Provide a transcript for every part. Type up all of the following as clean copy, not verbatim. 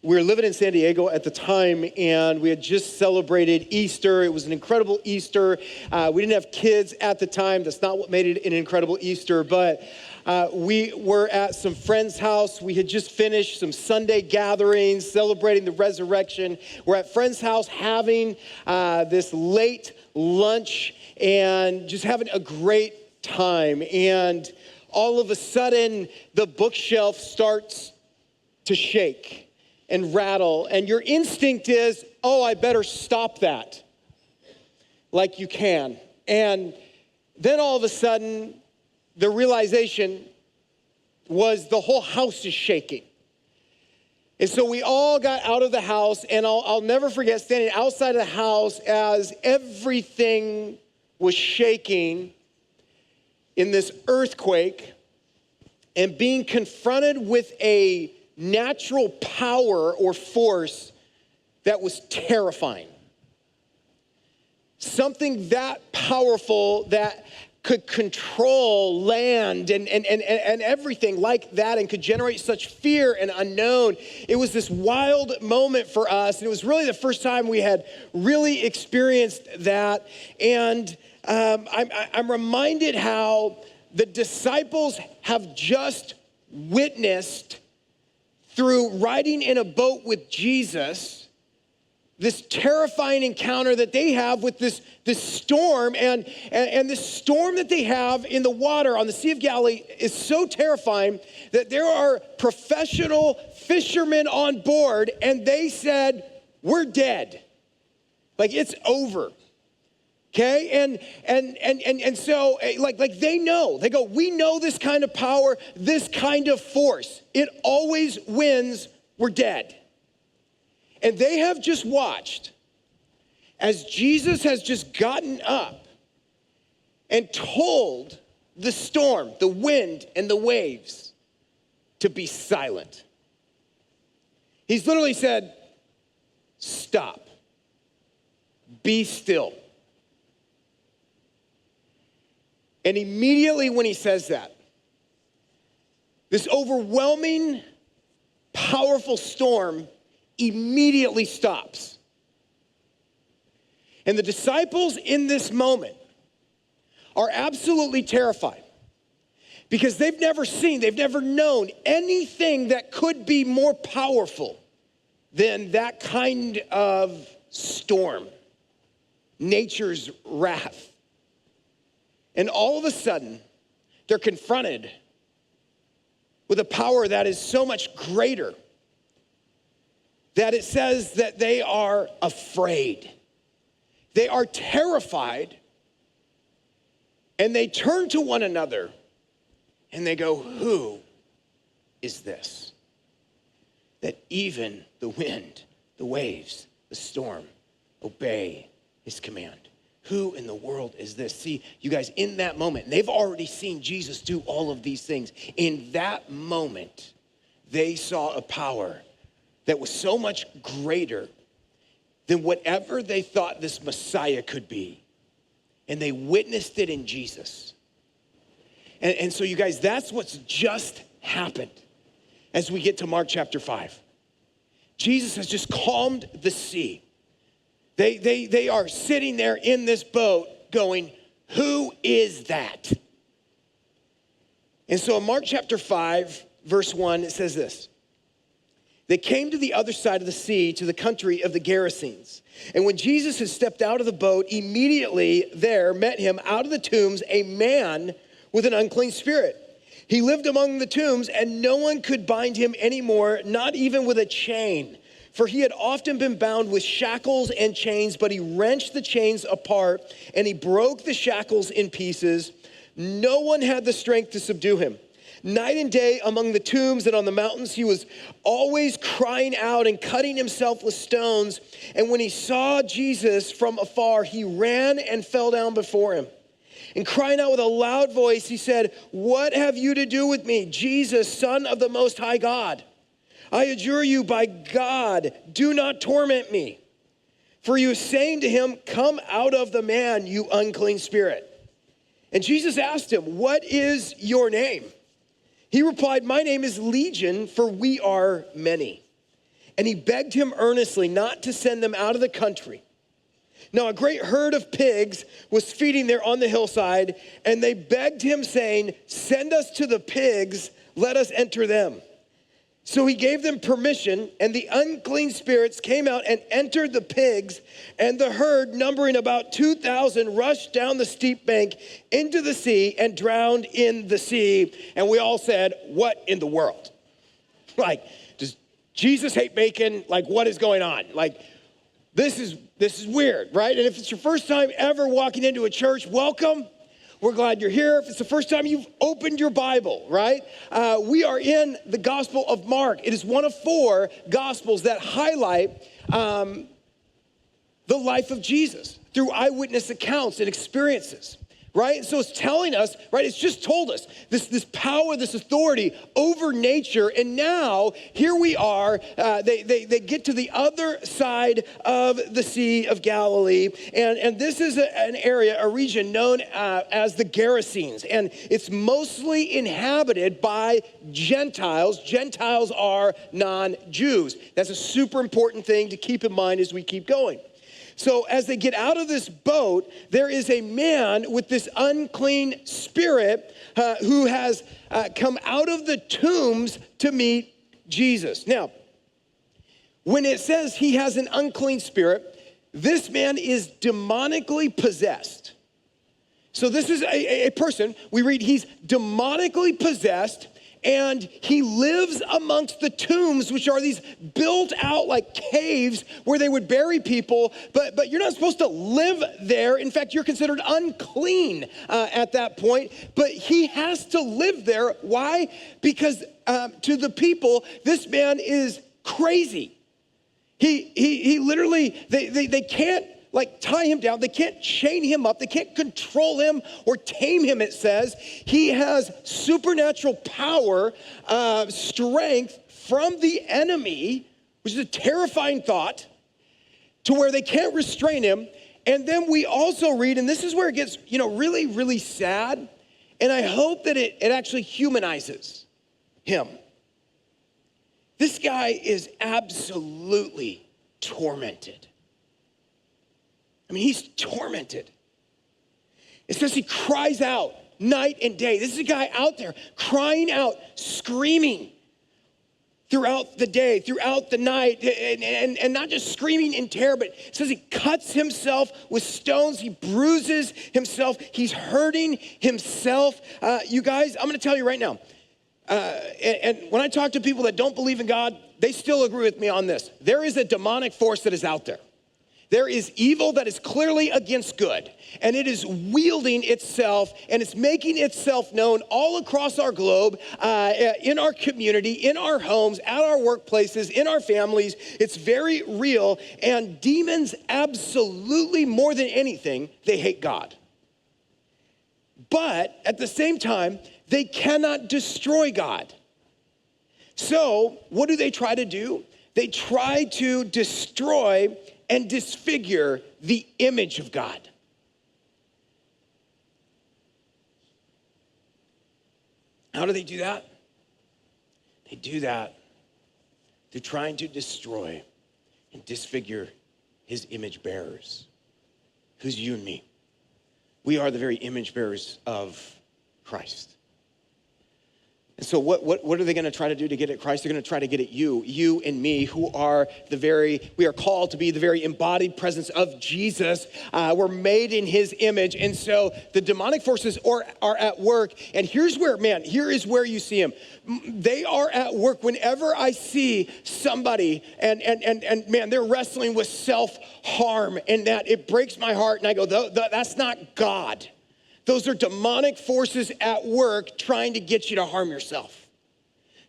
We were living in San Diego at the time, and we had just celebrated Easter. It was an incredible Easter. We didn't have kids at the time. That's not what made it an incredible Easter, but we were at some friend's house. We had just finished some Sunday gatherings, celebrating the resurrection. We're at friend's house having this late lunch and just having a great time. And all of a sudden, the bookshelf starts to shake and rattle, and your instinct is, oh, I better stop that, like you can. And then all of a sudden, the realization was the whole house is shaking. And so we all got out of the house, and I'll never forget standing outside of the house as everything was shaking in this earthquake and being confronted with a natural power or force that was terrifying. Something that powerful that could control land and everything like that and could generate such fear and unknown. It was this wild moment for us, and it was really the first time we had really experienced that. And I'm reminded how the disciples have just witnessed, through riding in a boat with Jesus, this terrifying encounter that they have with this storm, and this storm that they have in the water on the Sea of Galilee is so terrifying that there are professional fishermen on board, and they said, we're dead. Like, it's over. Okay, and so like they know, they go, we know this kind of power, this kind of force. It always wins, we're dead. And they have just watched as Jesus has just gotten up and told the storm, the wind, and the waves to be silent. He's literally said, stop, be still. And immediately when he says that, this overwhelming, powerful storm immediately stops. And the disciples in this moment are absolutely terrified because they've never seen, they've never known anything that could be more powerful than that kind of storm, nature's wrath. And all of a sudden, they're confronted with a power that is so much greater that it says that they are afraid. They are terrified, and they turn to one another, and they go, who is this? That even the wind, the waves, the storm obey his command. Who in the world is this? See, you guys, in that moment, they've already seen Jesus do all of these things. In that moment, they saw a power that was so much greater than whatever they thought this Messiah could be. And they witnessed it in Jesus. And so, you guys, that's what's just happened as we get to Mark chapter 5. Jesus has just calmed the sea. They are sitting there in this boat going, who is that? And so in Mark chapter 5, verse 1, it says this. They came to the other side of the sea, to the country of the Gerasenes. And when Jesus had stepped out of the boat, immediately there met him out of the tombs a man with an unclean spirit. He lived among the tombs, and no one could bind him anymore, not even with a chain. For he had often been bound with shackles and chains, but he wrenched the chains apart, and he broke the shackles in pieces. No one had the strength to subdue him. Night and day among the tombs and on the mountains, he was always crying out and cutting himself with stones. And when he saw Jesus from afar, he ran and fell down before him. And crying out with a loud voice, he said, what have you to do with me, Jesus, Son of the Most High God? I adjure you by God, do not torment me. For he was saying to him, come out of the man, you unclean spirit. And Jesus asked him, what is your name? He replied, my name is Legion, for we are many. and he begged him earnestly not to send them out of the country. Now a great herd of pigs was feeding there on the hillside, and they begged him, saying, "Send us to the pigs, let us enter them." So he gave them permission, and the unclean spirits came out and entered the pigs, and the herd, numbering about 2,000, rushed down the steep bank into the sea and drowned in the sea. And we all said, "What in the world?" Like, does Jesus hate bacon? Like, what is going on? Like, this is weird, right? And if it's your first time ever walking into a church, welcome. We're glad you're here. If it's the first time you've opened your Bible, right? We are in the Gospel of Mark. It is one of 4 Gospels that highlight the life of Jesus through eyewitness accounts and experiences, right? So it's telling us, right? It's just told us this power, this authority over nature. And now here we are. They get to the other side of the Sea of Galilee. And this is an area, a region known as the Gerasenes. And it's mostly inhabited by Gentiles. Gentiles are non-Jews. That's a super important thing to keep in mind as we keep going. So as they get out of this boat, there is a man with this unclean spirit who has come out of the tombs to meet Jesus. Now, when it says he has an unclean spirit, this man is demonically possessed. So this is a person, we read he's demonically possessed, and he lives amongst the tombs, which are these built out like caves where they would bury people, but you're not supposed to live there. In fact, you're considered unclean at that point, but he has to live there. Why? Because to the people, this man is crazy. He literally, they can't like tie him down. They can't chain him up. They can't control him or tame him, it says. He has supernatural power, strength from the enemy, which is a terrifying thought, to where they can't restrain him. And then we also read, and this is where it gets, really, really sad. And I hope that it actually humanizes him. This guy is absolutely tormented. I mean, he's tormented. It says he cries out night and day. This is a guy out there crying out, screaming throughout the day, throughout the night, and not just screaming in terror, but it says he cuts himself with stones. He bruises himself. He's hurting himself. You guys, I'm going to tell you right now, and when I talk to people that don't believe in God, they still agree with me on this. There is a demonic force that is out there. There is evil that is clearly against good, and it is wielding itself, and it's making itself known all across our globe, in our community, in our homes, at our workplaces, in our families. It's very real, and demons absolutely, more than anything, they hate God. But at the same time, they cannot destroy God. So what do they try to do? They try to destroy and disfigure the image of God. How do they do that? They do that through trying to destroy and disfigure his image bearers. Who's you and me? We are the very image bearers of Christ. And so what are they going to try to do to get at Christ? They're going to try to get at you and me, who are we are called to be the very embodied presence of Jesus. We're made in his image. And so the demonic forces are at work. And here is where you see them. They are at work whenever I see somebody and man, they're wrestling with self-harm, and that it breaks my heart. And I go, that's not God. Those are demonic forces at work trying to get you to harm yourself,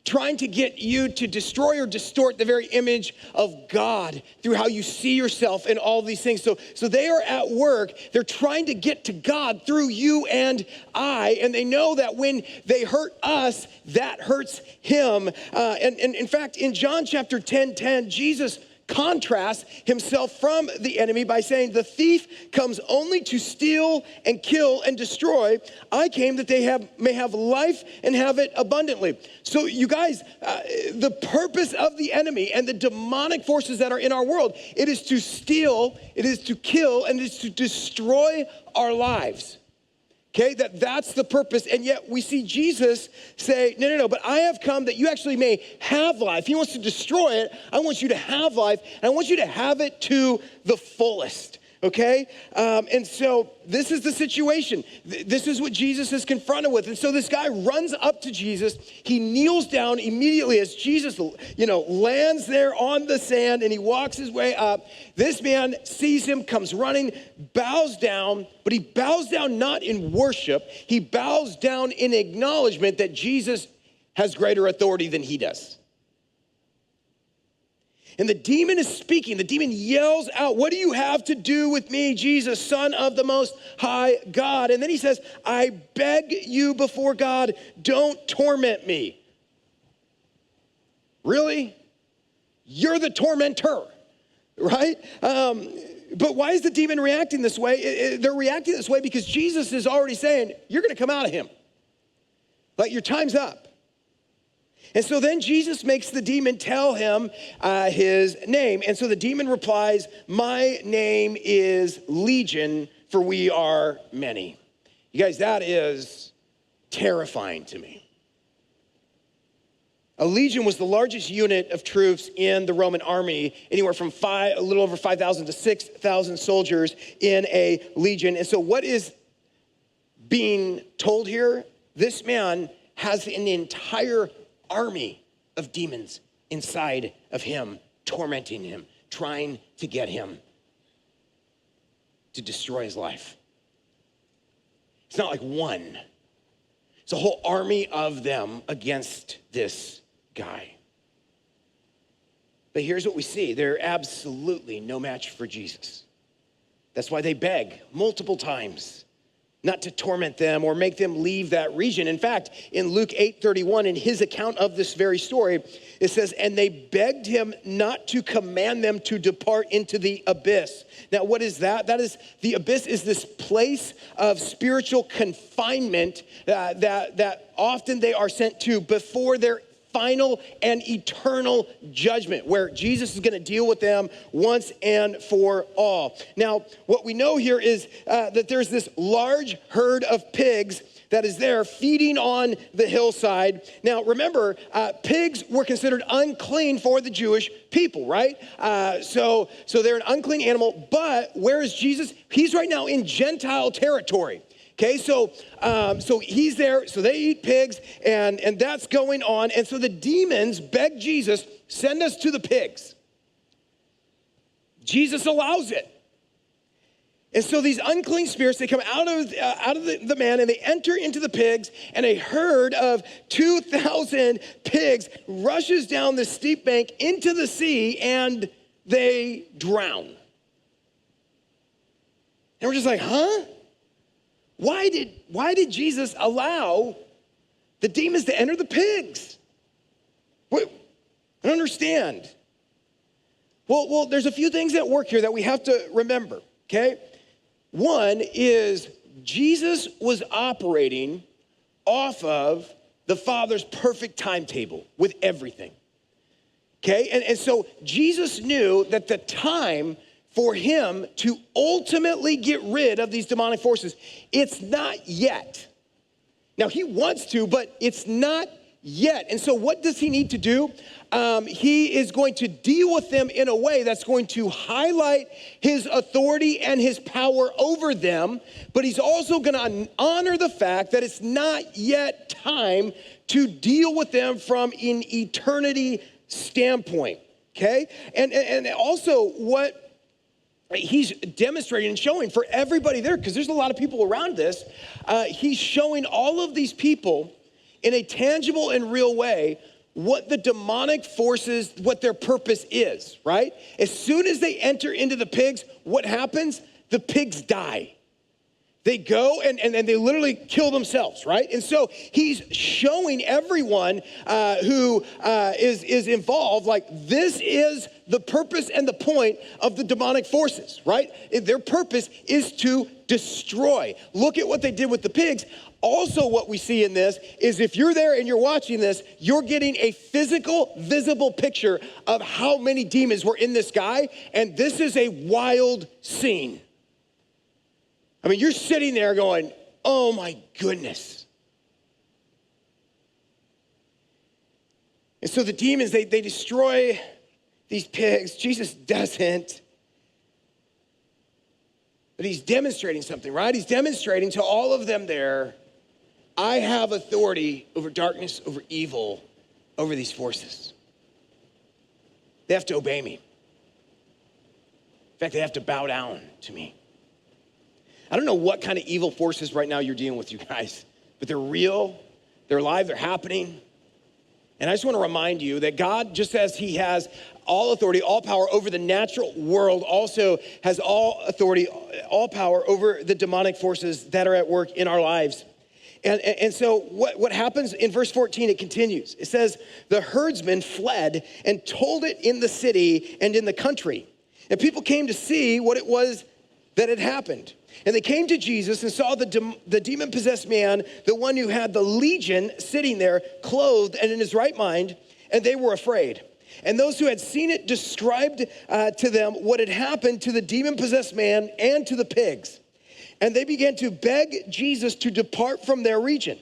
trying to get you to destroy or distort the very image of God through how you see yourself and all these things. So they are at work. They're trying to get to God through you and I, and they know that when they hurt us, that hurts him. And in fact, in John chapter 10:10, Jesus contrasts himself from the enemy by saying, the thief comes only to steal and kill and destroy. I came that they may have life and have it abundantly. So you guys, the purpose of the enemy and the demonic forces that are in our world, it is to steal, it is to kill, and it is to destroy our lives. Okay, that's the purpose. And yet we see Jesus say, no, but I have come that you actually may have life. He wants to destroy it. I want you to have life, and I want you to have it to the fullest. Okay? And so this is the situation. This is what Jesus is confronted with. And so this guy runs up to Jesus. He kneels down immediately as Jesus, lands there on the sand, and he walks his way up. This man sees him, comes running, bows down, but he bows down not in worship. He bows down in acknowledgement that Jesus has greater authority than he does. And the demon is speaking. The demon yells out, what do you have to do with me, Jesus, Son of the Most High God? And then he says, I beg you before God, don't torment me. Really? You're the tormentor, right? But why is the demon reacting this way? They're reacting this way because Jesus is already saying, you're going to come out of him. Like your time's up. And so then Jesus makes the demon tell him his name. And so the demon replies, my name is Legion, for we are many. You guys, that is terrifying to me. A legion was the largest unit of troops in the Roman army, anywhere from a little over 5,000 to 6,000 soldiers in a legion. And so what is being told here? This man has an entire army of demons inside of him, tormenting him, trying to get him to destroy his life. It's not like one. It's a whole army of them against this guy. But here's what we see. They're absolutely no match for Jesus. That's why they beg multiple times not to torment them or make them leave that region. In fact, in Luke 8:31, in his account of this very story, it says, and they begged him not to command them to depart into the abyss. Now, what is that? That is, the abyss is this place of spiritual confinement that often they are sent to before their final and eternal judgment, where Jesus is going to deal with them once and for all. Now, what we know here is that there's this large herd of pigs that is there feeding on the hillside. Now, remember, pigs were considered unclean for the Jewish people, right? So they're an unclean animal, but where is Jesus? He's right now in Gentile territory. Okay, so he's there, so they eat pigs, and that's going on. And so the demons beg Jesus, send us to the pigs. Jesus allows it. And so these unclean spirits, they come out of the man, and they enter into the pigs, and a herd of 2,000 pigs rushes down the steep bank into the sea, and they drown. And we're just like, huh? Why did Jesus allow the demons to enter the pigs? I don't understand. Well, there's a few things at work here that we have to remember, okay? One is Jesus was operating off of the Father's perfect timetable with everything, okay? And so Jesus knew that the time for him to ultimately get rid of these demonic forces, it's not yet. Now, he wants to, but it's not yet. And so what does he need to do? He is going to deal with them in a way that's going to highlight his authority and his power over them, but he's also going to honor the fact that it's not yet time to deal with them from an eternity standpoint, okay? And also what he's demonstrating and showing for everybody there, because there's a lot of people around this, he's showing all of these people in a tangible and real way what the demonic forces, what their purpose is, right? As soon as they enter into the pigs, what happens? The pigs die. They go and they literally kill themselves, right? And so he's showing everyone who is involved, like, this is the purpose and the point of the demonic forces, right? Their purpose is to destroy. Look at what they did with the pigs. Also, what we see in this is if you're there and you're watching this, you're getting a physical, visible picture of how many demons were in this guy, and this is a wild scene. I mean, you're sitting there going, oh my goodness. And so the demons, they destroy these pigs. Jesus doesn't. But he's demonstrating something, right? He's demonstrating to all of them there, I have authority over darkness, over evil, over these forces. They have to obey me. In fact, they have to bow down to me. I don't know what kind of evil forces right now you're dealing with, you guys, but they're real, they're alive, they're happening. And I just want to remind you that God, just as he has all authority, all power over the natural world, also has all authority, all power over the demonic forces that are at work in our lives. And so what happens in verse 14, it continues. It says, the herdsmen fled and told it in the city and in the country. And people came to see what it was that had happened. And they came to Jesus and saw the demon-possessed man, the one who had the legion, sitting there, clothed and in his right mind, and they were afraid. And those who had seen it described to them what had happened to the demon-possessed man and to the pigs. And they began to beg Jesus to depart from their region.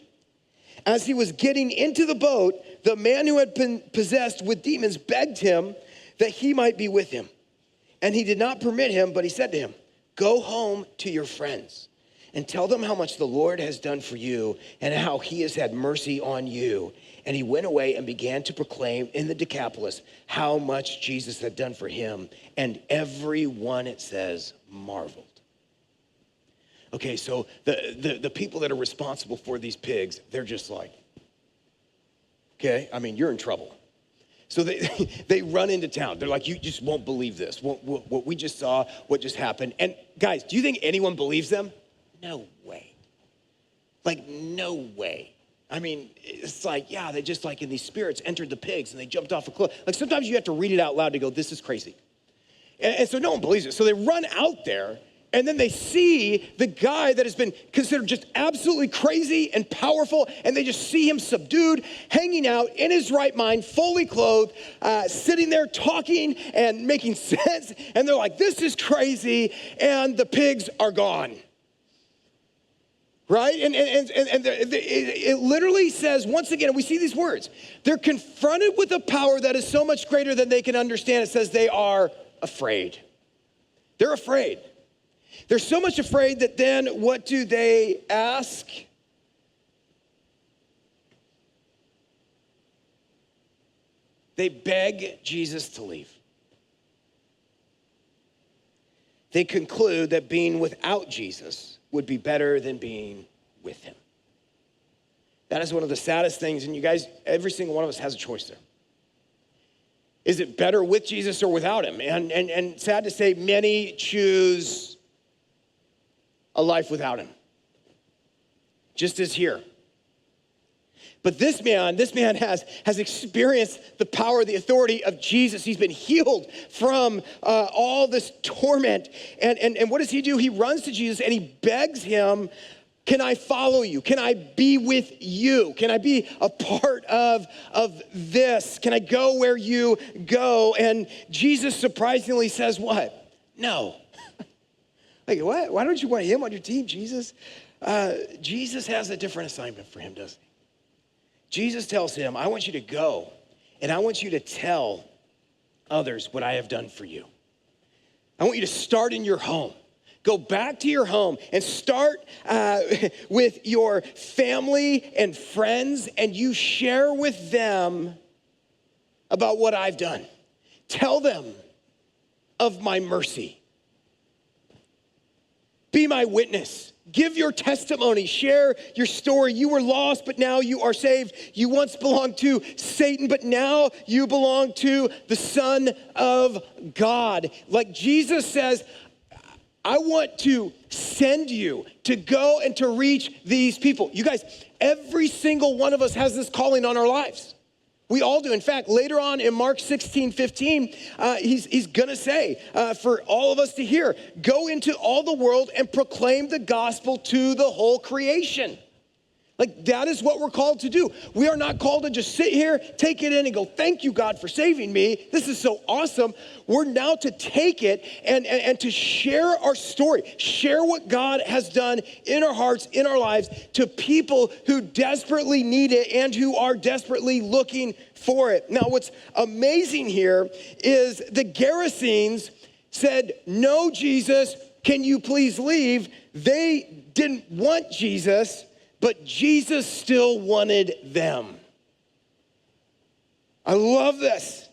As he was getting into the boat, the man who had been possessed with demons begged him that he might be with him. And he did not permit him, but he said to him, go home to your friends and tell them how much the Lord has done for you and how he has had mercy on you. And he went away and began to proclaim in the Decapolis how much Jesus had done for him. And everyone, it says, marveled. Okay, so the people that are responsible for these pigs, they're just like, okay, I mean, you're in trouble. So they run into town. They're like, you just won't believe this. What we just saw, what just happened. And guys, do you think anyone believes them? No way. Like, no way. I mean, it's like, yeah, they just like in these spirits entered the pigs and they jumped off a cliff. Like sometimes you have to read it out loud to go, this is crazy. And so no one believes it. So they run out there and then they see the guy that has been considered just absolutely crazy and powerful, and they just see him subdued, hanging out in his right mind, fully clothed, sitting there talking and making sense. And they're like, this is crazy, and the pigs are gone. Right? And it literally says, once again, we see these words, they're confronted with a power that is so much greater than they can understand. It says they are afraid. They're afraid. They're so much afraid that then what do they ask? They beg Jesus to leave. They conclude that being without Jesus would be better than being with him. That is one of the saddest things, and you guys, every single one of us has a choice there. Is it better with Jesus or without him? And sad to say, many choose a life without him, just as here. But this man has experienced the power, the authority of Jesus. He's been healed from all this torment. And what does he do? He runs to Jesus and he begs him, can I follow you? Can I be with you? Can I be a part of this? Can I go where you go? And Jesus surprisingly says what? No. Like, what? Why don't you want him on your team, Jesus? Jesus has a different assignment for him, doesn't he? Jesus tells him, I want you to go, and I want you to tell others what I have done for you. I want you to start in your home. Go back to your home and start with your family and friends, and you share with them about what I've done. Tell them of my mercy. Be my witness. Give your testimony. Share your story. You were lost, but now you are saved. You once belonged to Satan, but now you belong to the Son of God. Like Jesus says, I want to send you to go and to reach these people. You guys, every single one of us has this calling on our lives. We all do. In fact, later on in Mark 16:15, he's going to say for all of us to hear, go into all the world and proclaim the gospel to the whole creation. Like, that is what we're called to do. We are not called to just sit here, take it in, and go, thank you, God, for saving me. This is so awesome. We're now to take it and to share our story, share what God has done in our hearts, in our lives, to people who desperately need it and who are desperately looking for it. Now, what's amazing here is the Gerasenes said, no, Jesus, can you please leave? They didn't want Jesus, but Jesus still wanted them. I love this.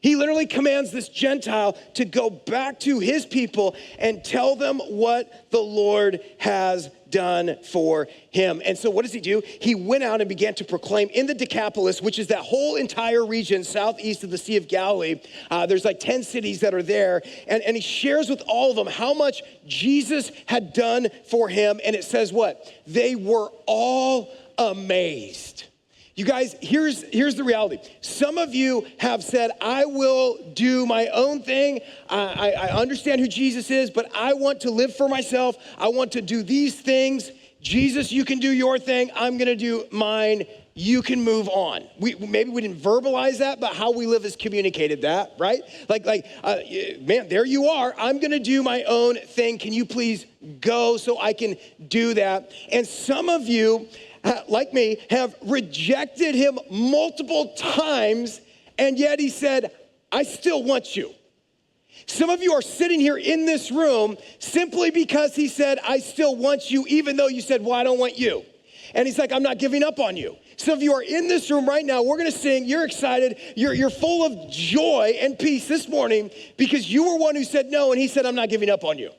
He literally commands this Gentile to go back to his people and tell them what the Lord has done for him. And so what does he do? He went out and began to proclaim in the Decapolis, which is that whole entire region southeast of the Sea of Galilee. There's like 10 cities that are there. And he shares with all of them how much Jesus had done for him. And it says what? They were all amazed. You guys, here's the reality. Some of you have said, I will do my own thing. I understand who Jesus is, but I want to live for myself. I want to do these things. Jesus, you can do your thing. I'm going to do mine. You can move on. Maybe we didn't verbalize that, but how we live has communicated that, right? Man, there you are. I'm going to do my own thing. Can you please go so I can do that? And some of you, like me, have rejected him multiple times, and yet he said, I still want you. Some of you are sitting here in this room simply because he said, I still want you, even though you said, well, I don't want you. And he's like, I'm not giving up on you. Some of you are in this room right now. We're going to sing. You're excited. You're full of joy and peace this morning because you were one who said no, and he said, I'm not giving up on you.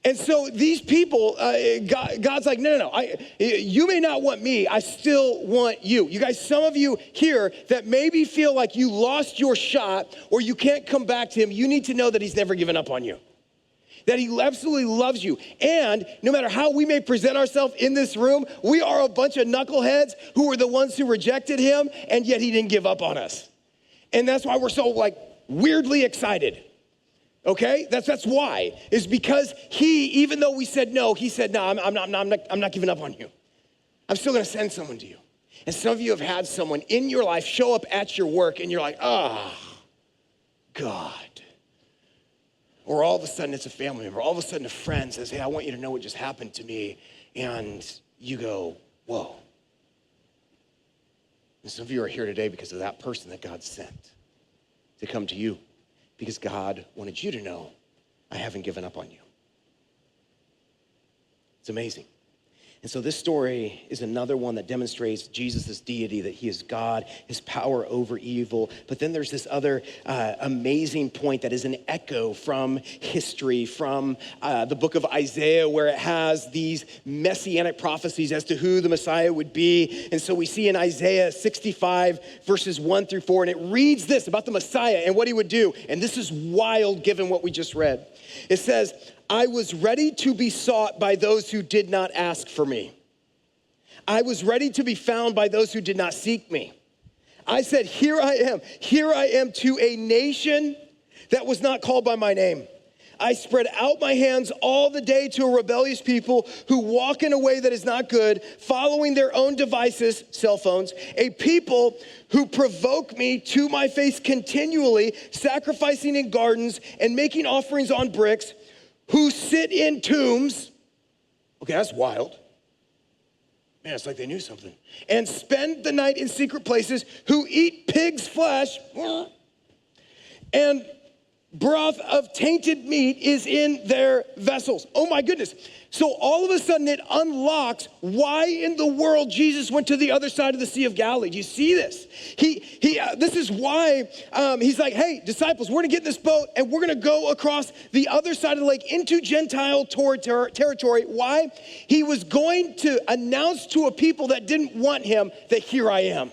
And so these people, God's like, no. You may not want me. I still want you. You guys, some of you here that maybe feel like you lost your shot or you can't come back to him, you need to know that he's never given up on you. That he absolutely loves you. And no matter how we may present ourselves in this room, we are a bunch of knuckleheads who were the ones who rejected him, and yet he didn't give up on us. And that's why we're so weirdly excited. Okay, that's why, is because he, even though we said no, he said, no, I'm not giving up on you. I'm still gonna send someone to you. And some of you have had someone in your life show up at your work and you're like, oh, God. Or all of a sudden it's a family member, all of a sudden a friend says, hey, I want you to know what just happened to me. And you go, whoa. And some of you are here today because of that person that God sent to come to you. Because God wanted you to know, I haven't given up on you. It's amazing. And so this story is another one that demonstrates Jesus' deity, that he is God, his power over evil. But then there's this other amazing point that is an echo from history, from the book of Isaiah, where it has these messianic prophecies as to who the Messiah would be. And so we see in Isaiah 65, verses 1-4, and it reads this about the Messiah and what he would do. And this is wild given what we just read. It says, I was ready to be sought by those who did not ask for me. I was ready to be found by those who did not seek me. I said, here I am to a nation that was not called by my name. I spread out my hands all the day to a rebellious people who walk in a way that is not good, following their own devices, cell phones, a people who provoke me to my face continually, sacrificing in gardens and making offerings on bricks, who sit in tombs. Okay, that's wild. Man, it's like they knew something. And spend the night in secret places, who eat pig's flesh, and broth of tainted meat is in their vessels. Oh my goodness. So all of a sudden it unlocks why in the world Jesus went to the other side of the Sea of Galilee. Do you see this? This is why he's like, hey, disciples, we're gonna get in this boat and we're gonna go across the other side of the lake into Gentile territory. Why? He was going to announce to a people that didn't want him that here I am.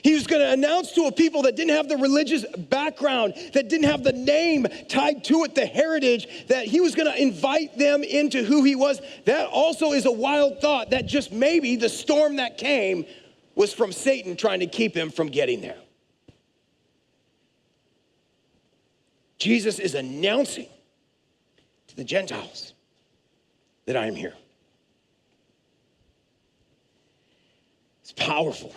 He was going to announce to a people that didn't have the religious background, that didn't have the name tied to it, the heritage, that he was going to invite them into who he was. That also is a wild thought, that just maybe the storm that came was from Satan trying to keep him from getting there. Jesus is announcing to the Gentiles that I am here. It's powerful.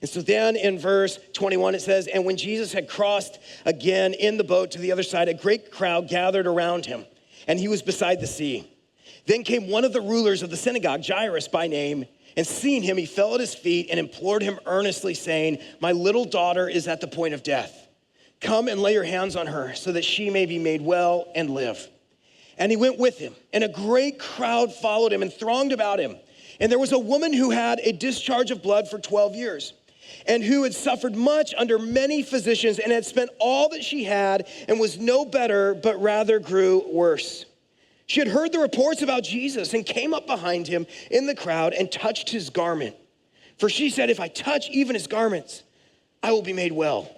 And so then in verse 21, it says, and when Jesus had crossed again in the boat to the other side, a great crowd gathered around him, and he was beside the sea. Then came one of the rulers of the synagogue, Jairus by name, and seeing him, he fell at his feet and implored him earnestly, saying, my little daughter is at the point of death. Come and lay your hands on her so that she may be made well and live. And he went with him, and a great crowd followed him and thronged about him. And there was a woman who had a discharge of blood for 12 years. And who had suffered much under many physicians and had spent all that she had and was no better, but rather grew worse. She had heard the reports about Jesus and came up behind him in the crowd and touched his garment. For she said, if I touch even his garments, I will be made well.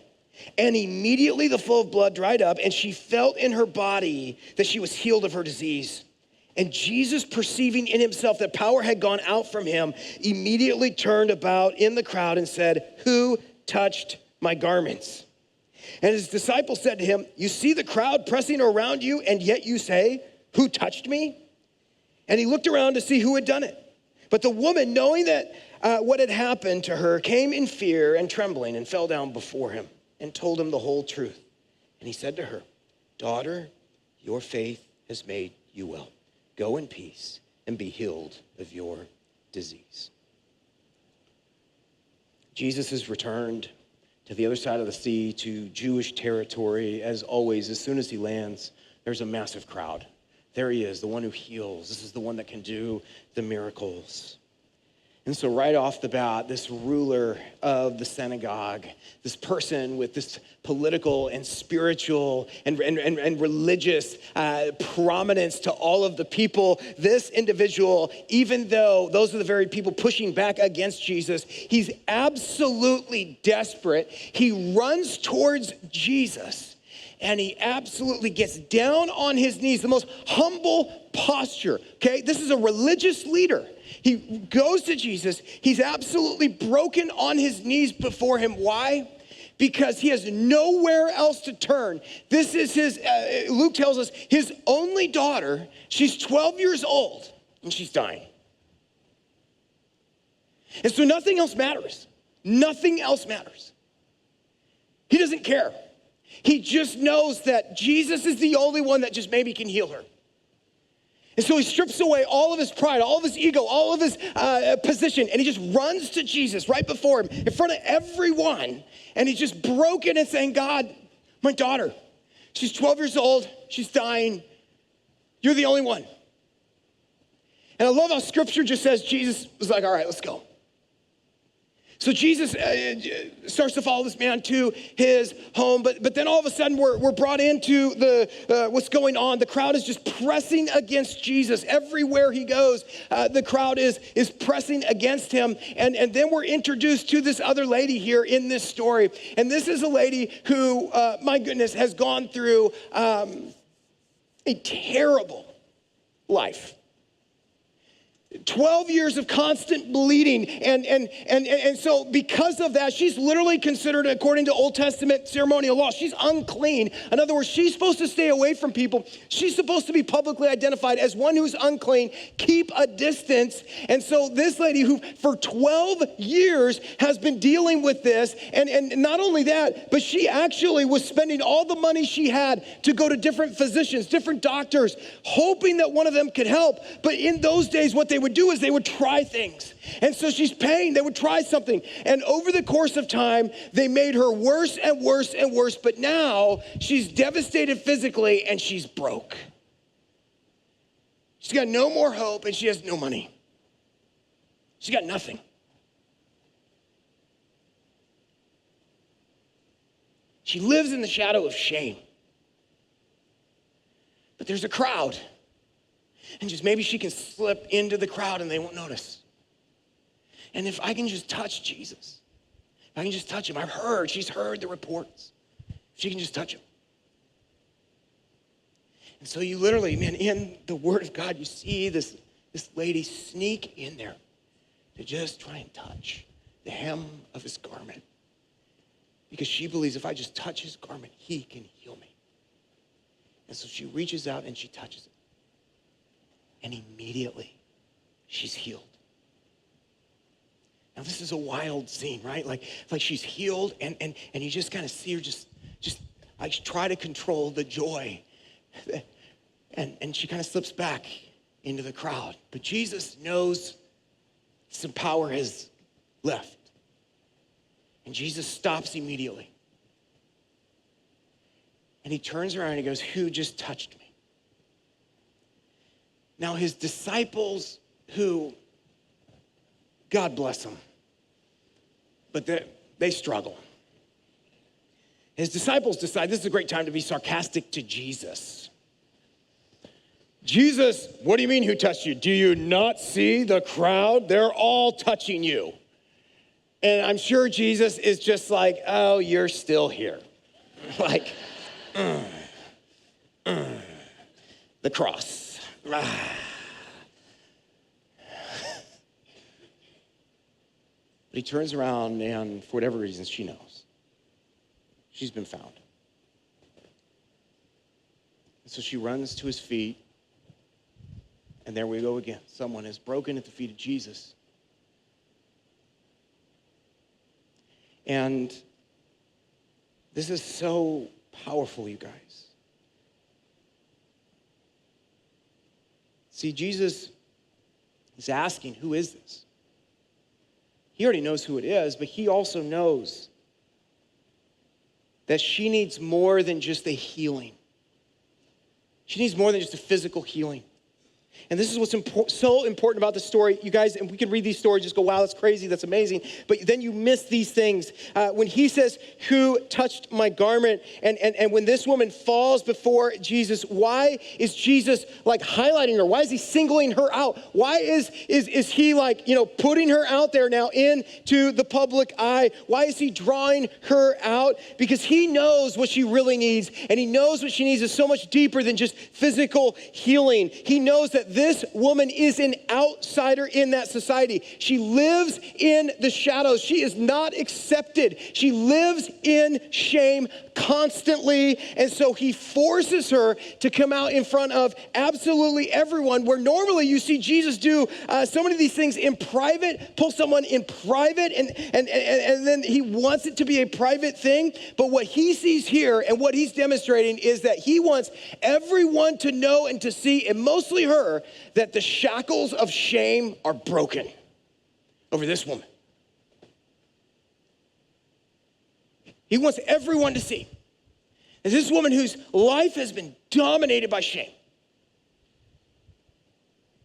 And immediately the flow of blood dried up, and she felt in her body that she was healed of her disease. And Jesus, perceiving in himself that power had gone out from him, immediately turned about in the crowd and said, who touched my garments? And his disciples said to him, you see the crowd pressing around you, and yet you say, who touched me? And he looked around to see who had done it. But the woman, knowing that what had happened to her, came in fear and trembling and fell down before him and told him the whole truth. And he said to her, daughter, your faith has made you well. Go in peace and be healed of your disease. Jesus has returned to the other side of the sea, to Jewish territory. As always, as soon as he lands, there's a massive crowd. There he is, the one who heals. This is the one that can do the miracles. And so right off the bat, this ruler of the synagogue, this person with this political and spiritual and religious prominence to all of the people, this individual, even though those are the very people pushing back against Jesus, he's absolutely desperate. He runs towards Jesus, and he absolutely gets down on his knees, the most humble posture, okay? This is a religious leader. He goes to Jesus. He's absolutely broken on his knees before him. Why? Because he has nowhere else to turn. This is his, Luke tells us, his only daughter. She's 12 years old, and she's dying. And so nothing else matters. Nothing else matters. He doesn't care. He just knows that Jesus is the only one that just maybe can heal her. And so he strips away all of his pride, all of his ego, all of his position, and he just runs to Jesus right before him, in front of everyone, and he's just broken and saying, God, my daughter, she's 12 years old, she's dying, you're the only one. And I love how scripture just says Jesus was like, all right, let's go. So Jesus starts to follow this man to his home, but then all of a sudden we're brought into the what's going on. The crowd is just pressing against Jesus. Everywhere he goes, the crowd is pressing against him. And then we're introduced to this other lady here in this story. And this is a lady who, my goodness, has gone through a terrible life. 12 years of constant bleeding. And so because of that, she's literally considered, according to Old Testament ceremonial law, she's unclean. In other words, she's supposed to stay away from people. She's supposed to be publicly identified as one who's unclean, keep a distance. And so this lady who for 12 years has been dealing with this, and not only that, but she actually was spending all the money she had to go to different physicians, different doctors, hoping that one of them could help. But in those days, what they would do is they would try things. And so she's paying, they would try something. And over the course of time, they made her worse and worse and worse. But now she's devastated physically and she's broke. She's got no more hope and she has no money. She's got nothing. She lives in the shadow of shame. But there's a crowd. And just maybe she can slip into the crowd and they won't notice. And if I can just touch Jesus, I can just touch him. She's heard the reports. She can just touch him. And so you literally, man, in the word of God, you see this lady sneak in there to just try and touch the hem of his garment. Because she believes if I just touch his garment, he can heal me. And so she reaches out and she touches it. And immediately, she's healed. Now this is a wild scene, right? Like she's healed and you just kind of see her just like try to control the joy. And she kind of slips back into the crowd. But Jesus knows some power has left. And Jesus stops immediately. And he turns around and he goes, who just touched me? Now his disciples who, God bless them, but they struggle. His disciples decide this is a great time to be sarcastic to Jesus. Jesus, what do you mean who touched you? Do you not see the crowd? They're all touching you. And I'm sure Jesus is just like, oh, you're still here. Like, the cross. But he turns around and for whatever reason, she knows. She's been found. And so she runs to his feet. And there we go again. Someone is broken at the feet of Jesus. And this is so powerful, you guys. See, Jesus is asking, who is this? He already knows who it is, but he also knows that she needs more than just a healing. She needs more than just a physical healing. And this is what's so important about the story, you guys, and we can read these stories, just go, wow, that's crazy, that's amazing. But then you miss these things. When he says, who touched my garment? And when this woman falls before Jesus, why is Jesus like highlighting her? Why is he singling her out? Why is he like, putting her out there now into the public eye? Why is he drawing her out? Because he knows what she really needs. And he knows what she needs is so much deeper than just physical healing. He knows that this woman is an outsider in that society. She lives in the shadows. She is not accepted. She lives in shame constantly. And so he forces her to come out in front of absolutely everyone, where normally you see Jesus do so many of these things in private, pull someone in private, and then he wants it to be a private thing. But what he sees here and what he's demonstrating is that he wants everyone to know and to see, and mostly her, that the shackles of shame are broken over this woman. He wants everyone to see that this woman whose life has been dominated by shame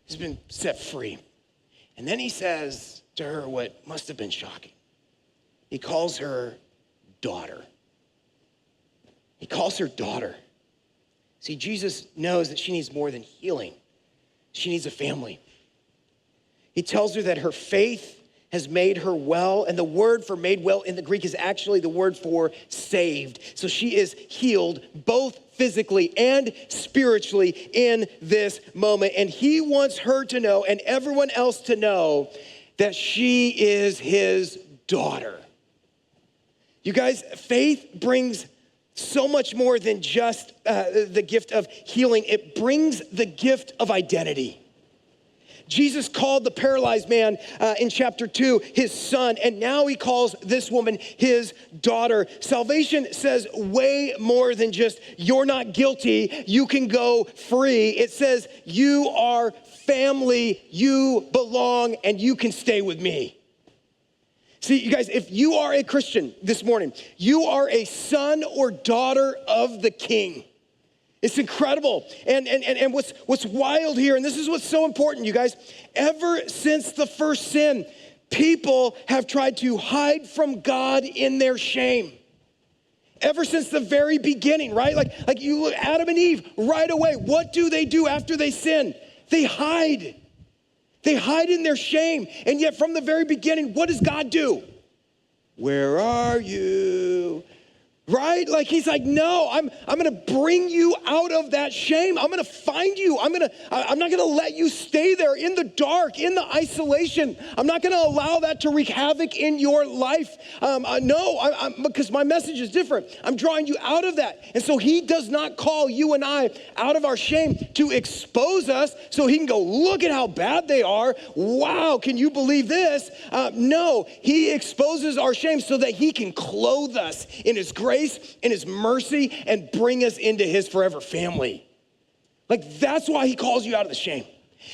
has been set free. And then he says to her what must have been shocking. He calls her daughter. He calls her daughter. See, Jesus knows that she needs more than healing. She needs a family. He tells her that her faith has made her well, and the word for made well in the Greek is actually the word for saved. So she is healed both physically and spiritually in this moment. And he wants her to know, and everyone else to know, that she is his daughter. You guys, faith brings so much more than just the gift of healing. It brings the gift of identity. Jesus called the paralyzed man in chapter 2 his son, and now he calls this woman his daughter. Salvation says way more than just you're not guilty, you can go free. It says you are family, you belong, and you can stay with me. See, you guys, if you are a Christian this morning, you are a son or daughter of the King. It's incredible. And what's wild here, and this is what's so important, you guys, ever since the first sin, people have tried to hide from God in their shame. Ever since the very beginning, right? Like you look, Adam and Eve, right away, what do after they sin? They hide. They hide in their shame. And yet from the very beginning, what does God do? where are you? Right? Like he's like, no, I'm gonna bring you out of that shame. I'm gonna find you. I'm not gonna let you stay there in the dark, in the isolation. I'm not gonna allow that to wreak havoc in your life. Because my message is different. I'm drawing you out of that. And so he does not call you and I out of our shame to expose us so he can go, look at how bad they are. Wow, can you believe this? No, he exposes our shame so that he can clothe us in his grace, in his mercy, and bring us into his forever family. Like, that's why he calls you out of the shame.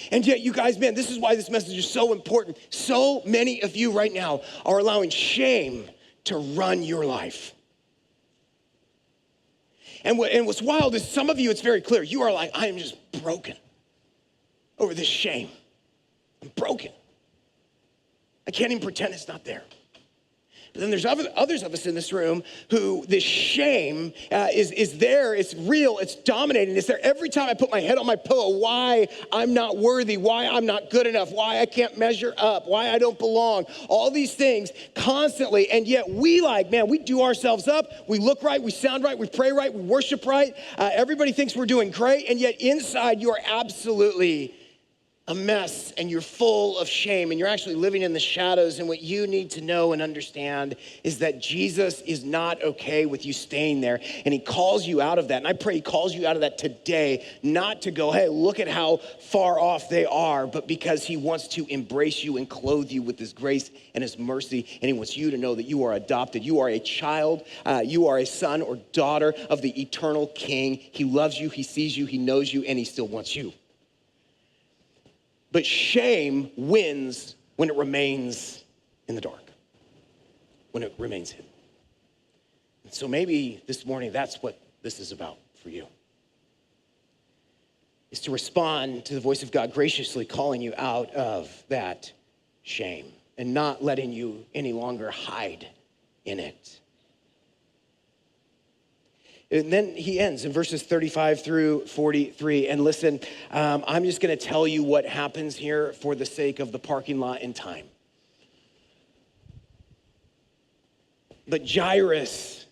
And yet, you guys, man, this is why this message is so important. So many of you right now are allowing shame to run your life. And what's wild is some of you, it's very clear. You are like, I am just broken over this shame. I'm broken. I can't even pretend it's not there. But then there's others of us in this room who this shame is there, it's real, it's dominating. It's there every time I put my head on my pillow, why I'm not worthy, why I'm not good enough, why I can't measure up, why I don't belong, all these things constantly. And yet we we do ourselves up, we look right, we sound right, we pray right, we worship right. Everybody thinks we're doing great, and yet inside you are absolutely a mess, and you're full of shame, and you're actually living in the shadows. And what you need to know and understand is that Jesus is not okay with you staying there, and he calls you out of that. And I pray he calls you out of that today, not to go, hey, look at how far off they are, but because he wants to embrace you and clothe you with his grace and his mercy, and he wants you to know that you are adopted. You are a child. You are a son or daughter of the eternal King. He loves you. He sees you. He knows you, and he still wants you. But shame wins when it remains in the dark, when it remains hidden. And so maybe this morning, that's what this is about for you, is to respond to the voice of God graciously calling you out of that shame and not letting you any longer hide in it. And then he ends in verses 35 through 43. And listen, I'm just going to tell you what happens here for the sake of the parking lot and time. But Jairus,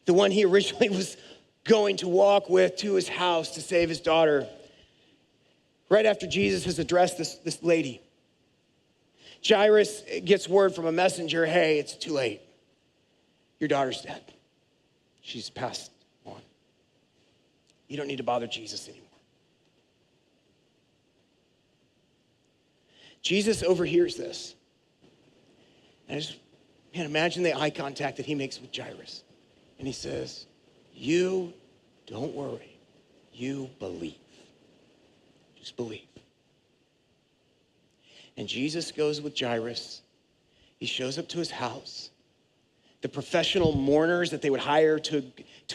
the one he originally was going to walk with to his house to save his daughter, right after Jesus has addressed this lady, Jairus gets word from a messenger, hey, it's too late. Your daughter's dead. She's passed on. You don't need to bother Jesus anymore. Jesus overhears this. And I just can't imagine the eye contact that he makes with Jairus. And he says, you don't worry. You believe. Just believe. And Jesus goes with Jairus. He shows up to his house. The professional mourners that they would hire to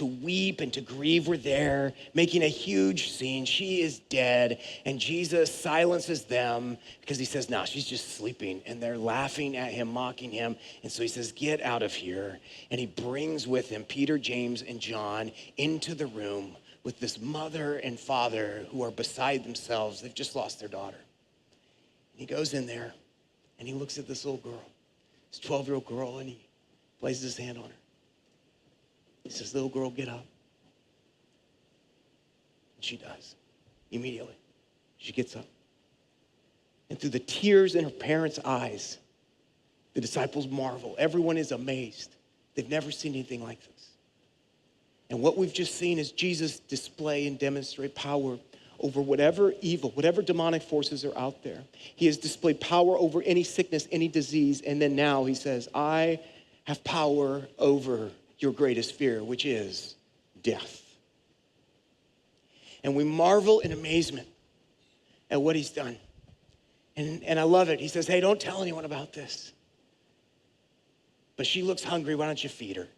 weep and to grieve were there, making a huge scene. She is dead, and Jesus silences them because he says, no, she's just sleeping. And they're laughing at him, mocking him. And so he says, get out of here. And he brings with him Peter, James, and John into the room with this mother and father who are beside themselves. They've just lost their daughter. And he goes in there, and he looks at this little girl, this 12-year-old girl, and he places his hand on her. He says, little girl, get up. And she does. Immediately. She gets up. And through the tears in her parents' eyes, the disciples marvel. Everyone is amazed. They've never seen anything like this. And what we've just seen is Jesus display and demonstrate power over whatever evil, whatever demonic forces are out there. He has displayed power over any sickness, any disease. And then now he says, I have power over your greatest fear, which is death. And we marvel in amazement at what he's done. And I love it. He says, hey, don't tell anyone about this. But she looks hungry. Why don't you feed her?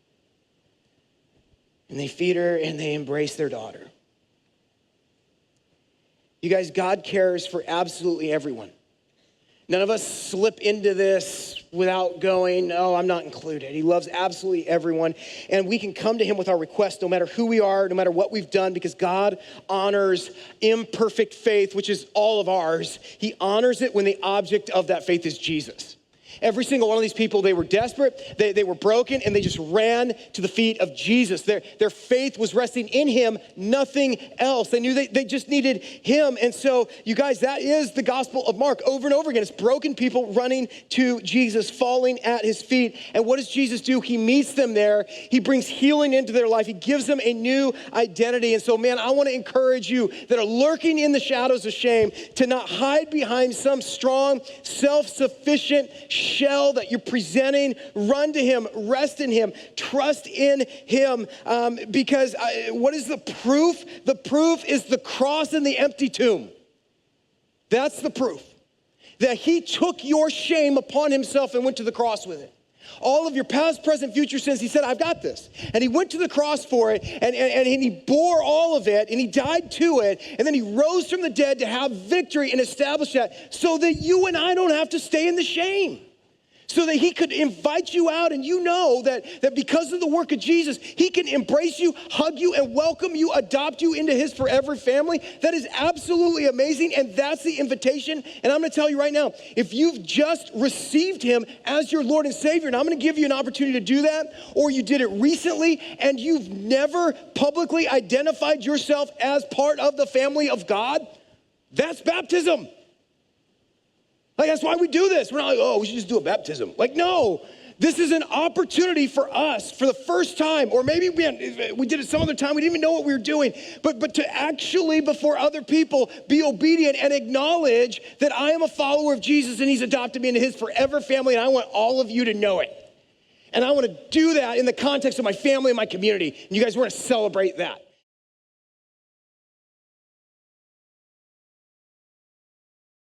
And they feed her and they embrace their daughter. You guys, God cares for absolutely everyone. None of us slip into this without going, oh, I'm not included. He loves absolutely everyone. And we can come to him with our requests no matter who we are, no matter what we've done, because God honors imperfect faith, which is all of ours. He honors it when the object of that faith is Jesus. Every single one of these people, they were desperate, they were broken, and they just ran to the feet of Jesus. Their faith was resting in him, nothing else. They knew they just needed him. And so, you guys, that is the Gospel of Mark over and over again. It's broken people running to Jesus, falling at his feet. And what does Jesus do? He meets them there. He brings healing into their life. He gives them a new identity. And so, man, I want to encourage you that are lurking in the shadows of shame to not hide behind some strong, self-sufficient shell that you're presenting. Run to him, rest in him, trust in him. Because what is the proof? The proof is the cross and the empty tomb. That's the proof. That he took your shame upon himself and went to the cross with it. All of your past, present, future sins, he said, I've got this. And he went to the cross for it, and he bore all of it, and he died to it, and then he rose from the dead to have victory and establish that so that you and I don't have to stay in the shame. So that he could invite you out, and you know that because of the work of Jesus, he can embrace you, hug you, and welcome you, adopt you into his forever family. That is absolutely amazing, and that's the invitation. And I'm gonna tell you right now, if you've just received him as your Lord and Savior, and I'm gonna give you an opportunity to do that, or you did it recently, and you've never publicly identified yourself as part of the family of God, that's baptism. Like, that's why we do this. We're not like, oh, we should just do a baptism. Like, no, this is an opportunity for us for the first time, or maybe we did it some other time, we didn't even know what we were doing, but to actually, before other people, be obedient and acknowledge that I am a follower of Jesus and he's adopted me into his forever family, and I want all of you to know it. And I want to do that in the context of my family and my community. And you guys, we're going to celebrate that.